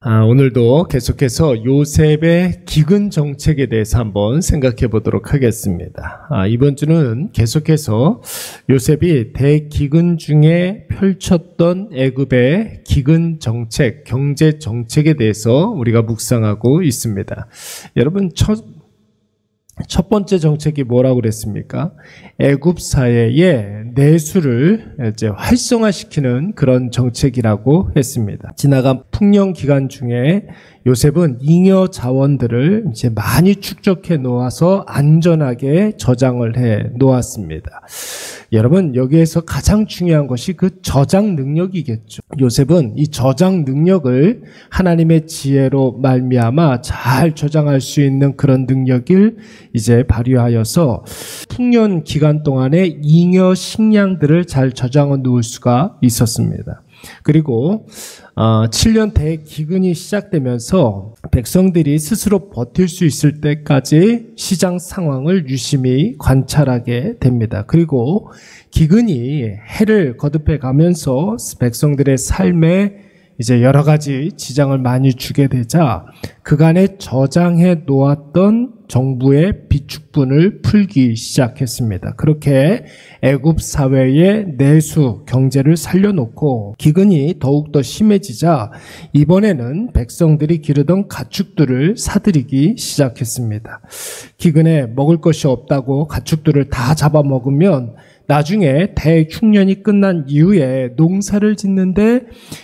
오늘도 계속해서 요셉의 기근 정책에 대해서 한번 생각해 보도록 하겠습니다. 이번 주는 계속해서 요셉이 대기근 중에 펼쳤던 애굽의 기근 정책, 경제 정책에 대해서 우리가 묵상하고 있습니다. 여러분, 첫 번째 정책이 뭐라고 그랬습니까? 애굽 사회의 내수를 이제 활성화시키는 그런 정책이라고 했습니다. 지나간 풍년 기간 중에 요셉은 잉여 자원들을 이제 많이 축적해 놓아서 안전하게 저장을 해 놓았습니다. 여러분, 여기에서 가장 중요한 것이 그 저장 능력이겠죠. 요셉은 이 저장 능력을 하나님의 지혜로 말미암아 잘 저장할 수 있는 그런 능력을 이제 발휘하여서 풍년 기간 동안에 잉여 식량들을 잘 저장해 놓을 수가 있었습니다. 그리고 7년 대기근이 시작되면서 백성들이 스스로 버틸 수 있을 때까지 시장 상황을 유심히 관찰하게 됩니다. 그리고 기근이 해를 거듭해 가면서 백성들의 삶에 이제 여러 가지 지장을 많이 주게 되자 그간에 저장해 놓았던 정부의 비축분을 풀기 시작했습니다. 그렇게 애굽 사회의 내수 경제를 살려놓고 기근이 더욱더 심해지자 이번에는 백성들이 기르던 가축들을 사들이기 시작했습니다. 기근에 먹을 것이 없다고 가축들을 다 잡아먹으면 나중에 대흉년이 끝난 이후에 농사를 짓는데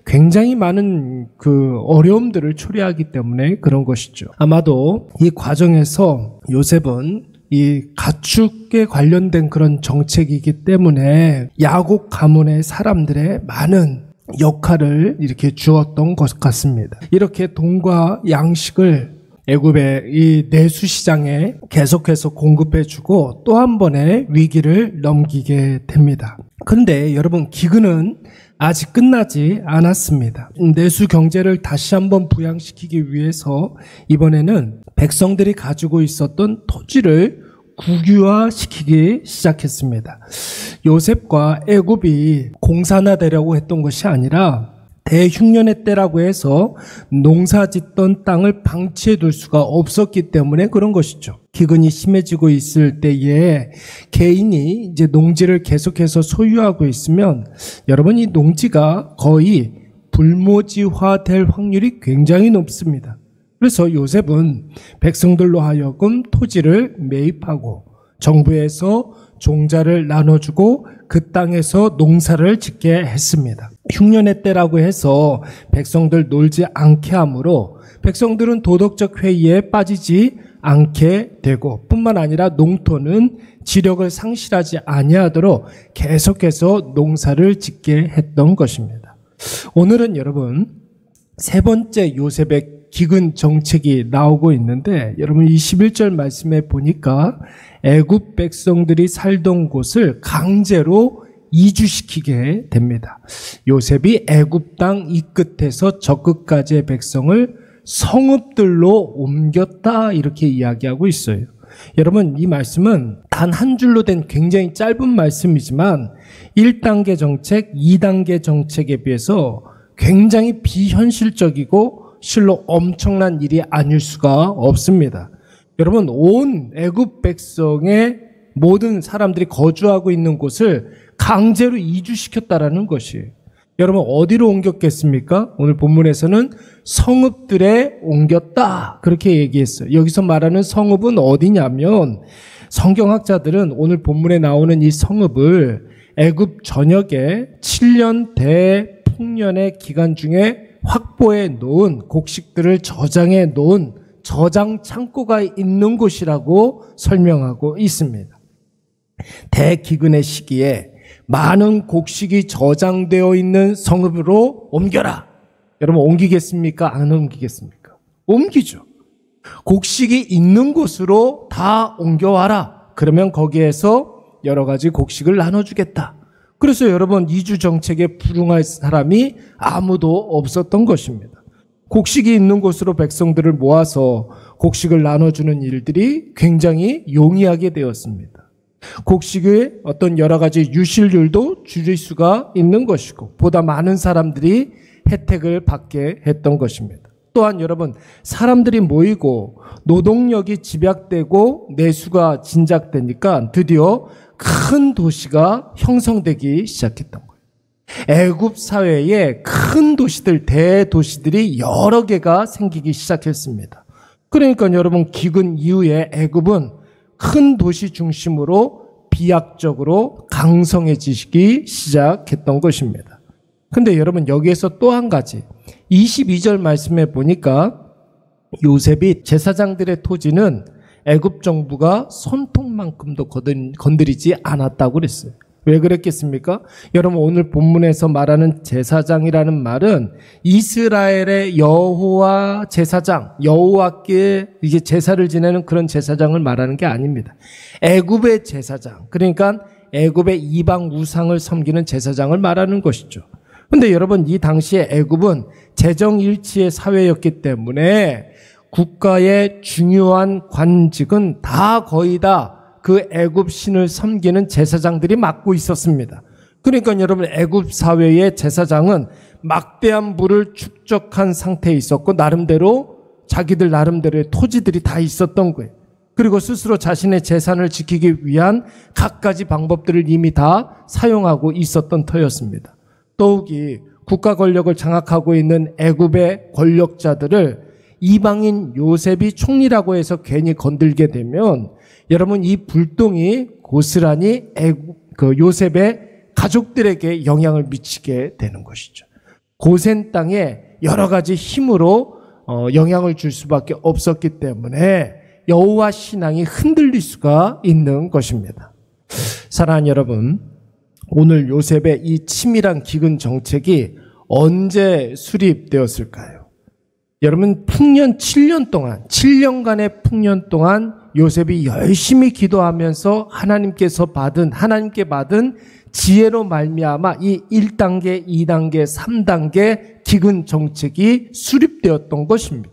굉장히 많은 그 어려움들을 초래하기 때문에 그런 것이죠. 아마도 이 과정에서 요셉은 이 가축에 관련된 그런 정책이기 때문에 야곱 가문의 사람들의 많은 역할을 이렇게 주었던 것 같습니다. 이렇게 돈과 양식을 애굽의 이 내수 시장에 계속해서 공급해주고 또 한 번의 위기를 넘기게 됩니다. 그런데 여러분, 기근은 아직 끝나지 않았습니다. 내수 경제를 다시 한번 부양시키기 위해서 이번에는 백성들이 가지고 있었던 토지를 국유화시키기 시작했습니다. 요셉과 애굽이 공산화되려고 했던 것이 아니라 대흉년의 때라고 해서 농사 짓던 땅을 방치해 둘 수가 없었기 때문에 그런 것이죠. 기근이 심해지고 있을 때에 개인이 이제 농지를 계속해서 소유하고 있으면 여러분, 이 농지가 거의 불모지화 될 확률이 굉장히 높습니다. 그래서 요셉은 백성들로 하여금 토지를 매입하고 정부에서 종자를 나눠주고 그 땅에서 농사를 짓게 했습니다. 흉년의 때라고 해서 백성들 놀지 않게 하므로 백성들은 도덕적 회의에 빠지지 않게 되고 뿐만 아니라 농토는 지력을 상실하지 아니하도록 계속해서 농사를 짓게 했던 것입니다. 오늘은 여러분, 세 번째 요셉의 기근 정책이 나오고 있는데 여러분, 21절 말씀에 보니까 애굽 백성들이 살던 곳을 강제로 이주시키게 됩니다. 요셉이 애굽 땅 이 끝에서 저 끝까지의 백성을 성읍들로 옮겼다, 이렇게 이야기하고 있어요. 여러분, 이 말씀은 단 한 줄로 된 굉장히 짧은 말씀이지만 1단계 정책, 2단계 정책에 비해서 굉장히 비현실적이고 실로 엄청난 일이 아닐 수가 없습니다. 여러분, 온 애굽 백성의 모든 사람들이 거주하고 있는 곳을 강제로 이주시켰다라는 것이에요. 여러분, 어디로 옮겼겠습니까? 오늘 본문에서는 성읍들에 옮겼다, 그렇게 얘기했어요. 여기서 말하는 성읍은 어디냐면 성경학자들은 오늘 본문에 나오는 이 성읍을 애굽 전역에 7년 대풍년의 기간 중에 확보해 놓은 곡식들을 저장해 놓은 저장 창고가 있는 곳이라고 설명하고 있습니다. 대기근의 시기에 많은 곡식이 저장되어 있는 성읍으로 옮겨라. 여러분, 옮기겠습니까? 안 옮기겠습니까? 옮기죠. 곡식이 있는 곳으로 다 옮겨와라. 그러면 거기에서 여러 가지 곡식을 나눠주겠다. 그래서 여러분, 이주 정책에 불응할 사람이 아무도 없었던 것입니다. 곡식이 있는 곳으로 백성들을 모아서 곡식을 나눠주는 일들이 굉장히 용이하게 되었습니다. 곡식의 어떤 여러 가지 유실률도 줄일 수가 있는 것이고 보다 많은 사람들이 혜택을 받게 했던 것입니다. 또한 여러분, 사람들이 모이고 노동력이 집약되고 내수가 진작되니까 드디어 큰 도시가 형성되기 시작했던 거예요. 애굽 사회에 큰 도시들, 대도시들이 여러 개가 생기기 시작했습니다. 그러니까 여러분, 기근 이후에 애굽은 큰 도시 중심으로 비약적으로 강성해지기 시작했던 것입니다. 근데 여러분, 여기에서 또 한 가지, 22절 말씀에 보니까 요셉이 제사장들의 토지는 애굽 정부가 손톱만큼도 건드리지 않았다고 그랬어요. 왜 그랬겠습니까? 여러분, 오늘 본문에서 말하는 제사장이라는 말은 이스라엘의 여호와 제사장, 여호와께 이제 제사를 지내는 그런 제사장을 말하는 게 아닙니다. 애굽의 제사장, 그러니까 애굽의 이방 우상을 섬기는 제사장을 말하는 것이죠. 근데 여러분, 이 당시에 애굽은 재정일치의 사회였기 때문에 국가의 중요한 관직은 다 거의 다 그 애굽 신을 섬기는 제사장들이 맡고 있었습니다. 그러니까 여러분, 애굽 사회의 제사장은 막대한 부를 축적한 상태에 있었고 나름대로 자기들 나름대로의 토지들이 다 있었던 거예요. 그리고 스스로 자신의 재산을 지키기 위한 갖가지 방법들을 이미 다 사용하고 있었던 터였습니다. 더욱이 국가 권력을 장악하고 있는 애굽의 권력자들을 이방인 요셉이 총리라고 해서 괜히 건들게 되면 여러분, 이 불똥이 고스란히 요셉의 가족들에게 영향을 미치게 되는 것이죠. 고센 땅에 여러 가지 힘으로 영향을 줄 수밖에 없었기 때문에 여호와 신앙이 흔들릴 수가 있는 것입니다. 사랑하는 여러분, 오늘 요셉의 이 치밀한 기근 정책이 언제 수립되었을까요? 여러분, 풍년 7년 동안, 7년간의 풍년 동안 요셉이 열심히 기도하면서 하나님께 받은 지혜로 말미암아 이 1단계, 2단계, 3단계 기근 정책이 수립되었던 것입니다.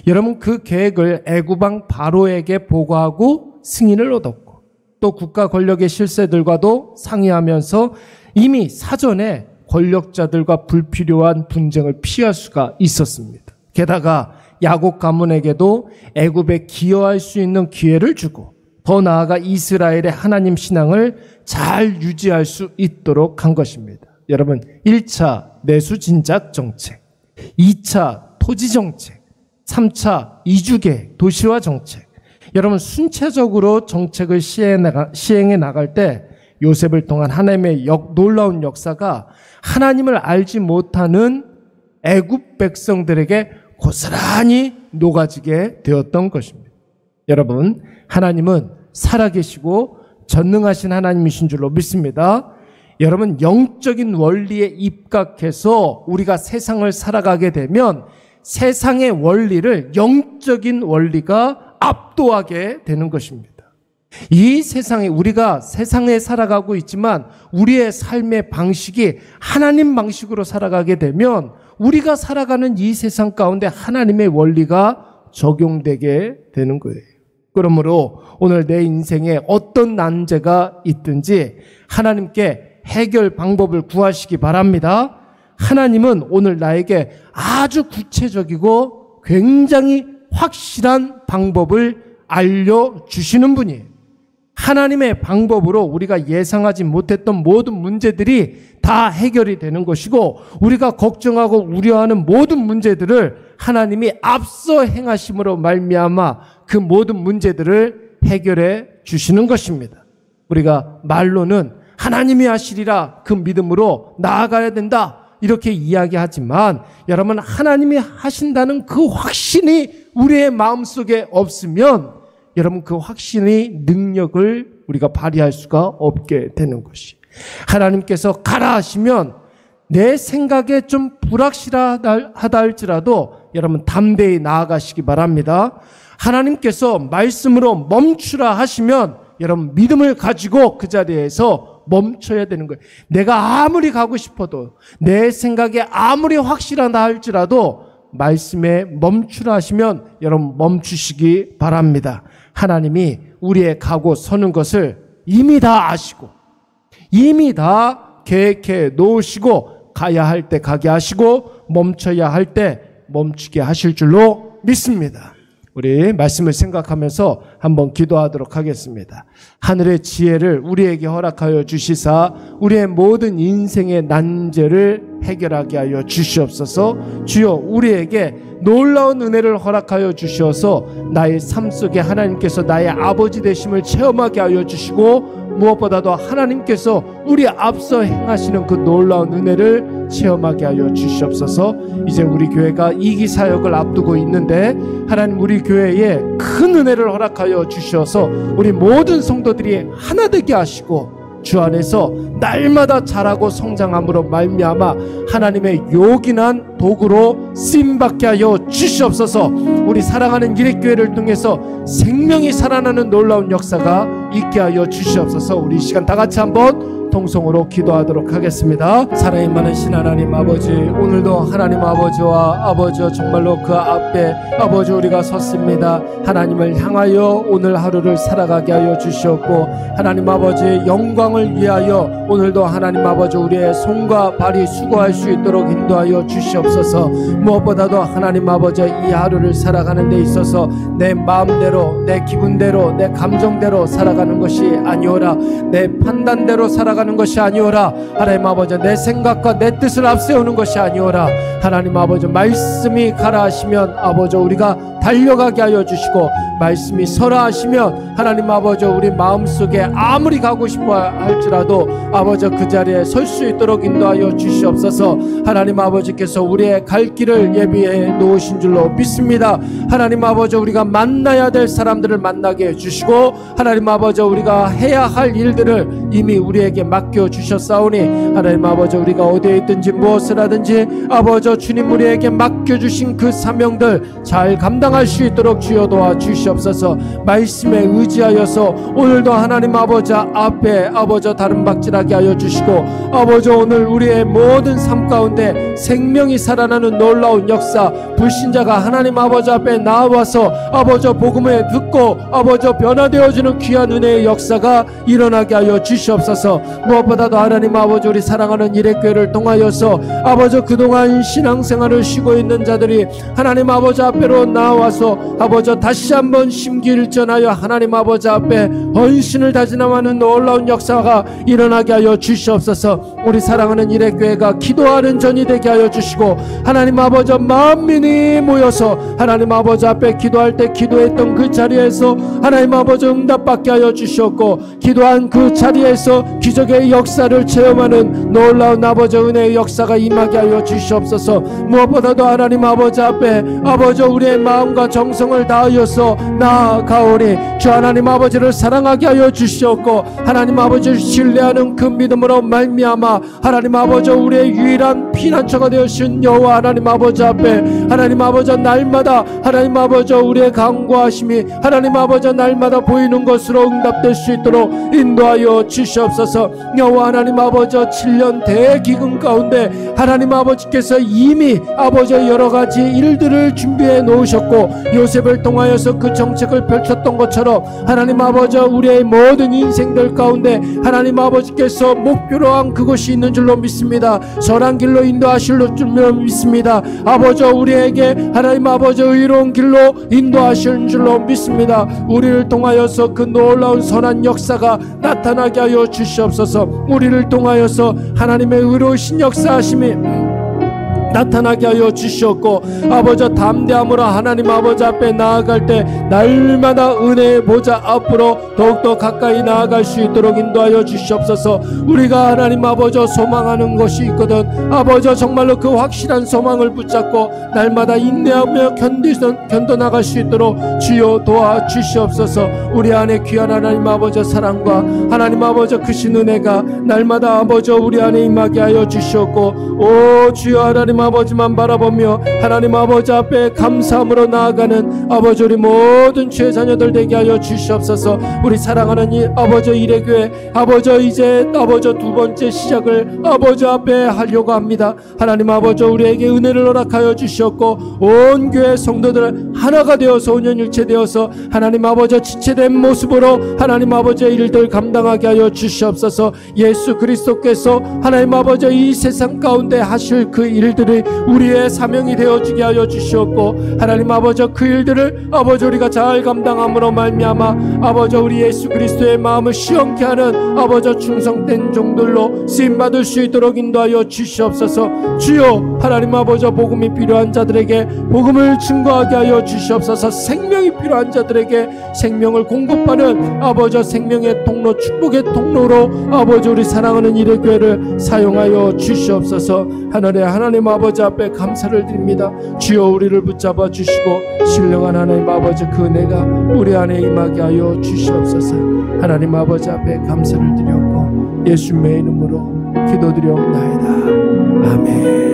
여러분, 그 계획을 애굽왕 바로에게 보고하고 승인을 얻었고 또 국가 권력의 실세들과도 상의하면서 이미 사전에 권력자들과 불필요한 분쟁을 피할 수가 있었습니다. 게다가 야곱 가문에게도 애굽에 기여할 수 있는 기회를 주고 더 나아가 이스라엘의 하나님 신앙을 잘 유지할 수 있도록 한 것입니다. 여러분, 1차 내수 진작 정책, 2차 토지 정책, 3차 이주계 도시화 정책. 여러분, 순차적으로 정책을 시행해 나갈 때 요셉을 통한 하나님의 놀라운 역사가 하나님을 알지 못하는 애굽 백성들에게 고스란히 녹아지게 되었던 것입니다. 여러분, 하나님은 살아계시고 전능하신 하나님이신 줄로 믿습니다. 여러분, 영적인 원리에 입각해서 우리가 세상을 살아가게 되면 세상의 원리를 영적인 원리가 압도하게 되는 것입니다. 이 세상에, 우리가 세상에 살아가고 있지만 우리의 삶의 방식이 하나님 방식으로 살아가게 되면 우리가 살아가는 이 세상 가운데 하나님의 원리가 적용되게 되는 거예요. 그러므로 오늘 내 인생에 어떤 난제가 있든지 하나님께 해결 방법을 구하시기 바랍니다. 하나님은 오늘 나에게 아주 구체적이고 굉장히 확실한 방법을 알려주시는 분이에요. 하나님의 방법으로 우리가 예상하지 못했던 모든 문제들이 다 해결이 되는 것이고 우리가 걱정하고 우려하는 모든 문제들을 하나님이 앞서 행하심으로 말미암아 그 모든 문제들을 해결해 주시는 것입니다. 우리가 말로는 하나님이 하시리라 그 믿음으로 나아가야 된다 이렇게 이야기하지만 여러분, 하나님이 하신다는 그 확신이 우리의 마음속에 없으면 여러분, 그 확신의 능력을 우리가 발휘할 수가 없게 되는 것이. 하나님께서 가라 하시면 내 생각에 좀 불확실하다 할지라도 여러분, 담대히 나아가시기 바랍니다. 하나님께서 말씀으로 멈추라 하시면 여러분, 믿음을 가지고 그 자리에서 멈춰야 되는 거예요. 내가 아무리 가고 싶어도 내 생각에 아무리 확실하다 할지라도 말씀에 멈추라 하시면 여러분, 멈추시기 바랍니다. 하나님이 우리의 가고 서는 것을 이미 다 아시고 이미 다 계획해 놓으시고 가야 할 때 가게 하시고 멈춰야 할 때 멈추게 하실 줄로 믿습니다. 우리 말씀을 생각하면서 한번 기도하도록 하겠습니다. 하늘의 지혜를 우리에게 허락하여 주시사 우리의 모든 인생의 난제를 해결하게 하여 주시옵소서. 주여, 우리에게 놀라운 은혜를 허락하여 주셔서 나의 삶 속에 하나님께서 나의 아버지 되심을 체험하게 하여 주시고, 무엇보다도 하나님께서 우리 앞서 행하시는 그 놀라운 은혜를 체험하게 하여 주시옵소서. 이제 우리 교회가 이기 사역을 앞두고 있는데 하나님, 우리 교회에 큰 은혜를 허락하여 주셔서 우리 모든 성도들이 하나 되게 하시고 주 안에서 날마다 자라고 성장함으로 말미암아 하나님의 요긴한 도구로 쓰임받게 하여 주시옵소서. 우리 사랑하는 일익교회를 통해서 생명이 살아나는 놀라운 역사가 있게 하여 주시옵소서. 우리 이 시간 다 같이 한번 통성으로 기도하도록 하겠습니다. 사랑이 많으신 하나님 아버지, 오늘도 하나님 아버지와 아버지와 정말로 그 앞에 아버지 우리가 섰습니다. 하나님을 향하여 오늘 하루를 살아가게 하여 주시옵고, 하나님 아버지 영광을 위하여 오늘도 하나님 아버지 우리의 손과 발이 수고할 수 있도록 인도하여 주시옵소서. 무엇보다도 하나님 아버지 이 하루를 살아가는 데 있어서 내 마음대로, 내 기분대로, 내 감정대로 살아가는 것이 아니오라, 내 판단대로 살아가는 것이 아니오라, 하나님 아버지 내 생각과 내 뜻을 앞세우는 것이 아니오라, 하나님 아버지 말씀이 가라 하시면 아버지 우리가 달려가게 하여 주시고, 말씀이 서라 하시면 하나님 아버지 우리 마음속에 아무리 가고 싶어 할지라도 아버지 그 자리에 설 수 있도록 인도하여 주시옵소서. 하나님 아버지께서 우리의 갈 길을 예비해 놓으신 줄로 믿습니다. 하나님 아버지 우리가 만나야 될 사람들을 만나게 해주시고, 하나님 아버지 우리가 해야 할 일들을 이미 우리에게 맡겨주셨사오니 하나님 아버지 우리가 어디에 있든지 무엇을 하든지 아버지 주님 우리에게 맡겨주신 그 사명들 잘 감당할 수 있도록 주여 도와주시옵소서. 말씀에 의지하여서 오늘도 하나님 아버지 앞에 아버지 다른 박질하게 하여 주시고, 아버지 오늘 우리의 모든 삶 가운데 생명이 살아나는 놀라운 역사, 불신자가 하나님 아버지 앞에 나와서 아버지 복음을 듣고 아버지 변화되어지는 귀한 은혜의 역사가 일어나게 하여 주시옵소서. 무엇보다도 하나님 아버지 우리 사랑하는 일익교회를 통하여서 아버지 그동안 신앙생활을 쉬고 있는 자들이 하나님 아버지 앞에로 나와서 아버지 다시 한번 심기일전하여 하나님 아버지 앞에 헌신을 다짐하는 놀라운 역사가 일어나게 하여 주시옵소서. 우리 사랑하는 일익교회가 기도하는 전이 되게 하여 주시고, 하나님 아버지 만민이 모여서 하나님 아버지 앞에 기도할 때 기도했던 그 자리에서 하나님 아버지 응답받게 하여 주시옵고, 기도한 그 자리에서 기적의 역사를 체험하는 놀라운 아버지 은혜의 역사가 임하게 하여 주시옵소서. 무엇보다도 하나님 아버지 앞에 아버지 우리의 마음과 정성을 다하여서 나아가오니 주 하나님 아버지를 사랑하게 하여 주시옵고, 하나님 아버지를 신뢰하는 그 믿음으로 말미암아 하나님 아버지 우리의 유일한 피난처가 되어주신 여호와 하나님 아버지 앞에 하나님 아버지 날마다 하나님 아버지 우리의 간구하심이 하나님 아버지 날마다 보이는 것으로 응답될 수 있도록 인도하여 주시옵소서. 여호와 하나님 아버지 7년 대기근 가운데 하나님 아버지께서 이미 아버지 여러가지 일들을 준비해 놓으셨고, 요셉을 통하여서 그 정책을 펼쳤던 것처럼 하나님 아버지 우리의 모든 인생들 가운데 하나님 아버지께서 목표로 한 그것이 있는 줄로 믿습니다. 선한 길로 인도하실 줄로 믿습니다. 아버지 우리에게 하나님 아버지 의로운 길로 인도하실 줄로 믿습니다. 우리를 통하여서 그 놀라운 선한 역사가 나타나게 하여 주시옵소서. 우리를 통하여서 하나님의 의로우신 역사하심이 나타나게 하여 주시옵고, 아버지 담대함으로 하나님 아버지 앞에 나아갈 때 날마다 은혜의 보좌 앞으로 더욱더 가까이 나아갈 수 있도록 인도하여 주시옵소서. 우리가 하나님 아버지 소망하는 것이 있거든 아버지 정말로 그 확실한 소망을 붙잡고 날마다 인내하며 견뎌나갈 수 있도록 주여 도와주시옵소서. 우리 안에 귀한 하나님 아버지 사랑과 하나님 아버지 크신 은혜가 날마다 아버지 우리 안에 임하게 하여 주시옵고, 오 주여 하나님 아버지만 바라보며 하나님 아버지 앞에 감사함으로 나아가는 아버지 우리 모든 주의 자녀들 되게 하여 주시옵소서. 우리 사랑하는 이 아버지 일익교회 아버지 이제 아버지 두 번째 시작을 아버지 앞에 하려고 합니다. 하나님 아버지 우리에게 은혜를 허락하여 주시옵고, 온 교회 성도들 하나가 되어서 온연일체되어서 하나님 아버지 지체된 모습으로 하나님 아버지의 일들 감당하게 하여 주시옵소서. 예수 그리스도께서 하나님 아버지 이 세상 가운데 하실 그 일들을 일들이 우리의 사명이 되어지게 하여 주시옵고, 하나님 아버지 그 일들을 아버지 우리가 잘 감당함으로 말미암아 아버지 우리 예수 그리스도의 마음을 시원케 하는 아버지 충성된 종들로 쓰임받을 수 있도록 인도하여 주시옵소서. 주여 하나님 아버지 복음이 필요한 자들에게 복음을 증거하게 하여 주시옵소서. 생명이 필요한 자들에게 생명을 공급하는 아버지 생명의 통로, 축복의 통로로 아버지 우리 사랑하는 이레교회를 사용하여 주시옵소서. 하나님 아버지 앞에 감사를 드립니다. 주여 우리를 붙잡아 주시고 신령한 하나님 아버지 그 은혜가 우리 안에 임하게 하여 주시옵소서. 하나님 아버지 앞에 감사를 드렸고 예수님의 이름으로 기도드리옵나이다. 아멘.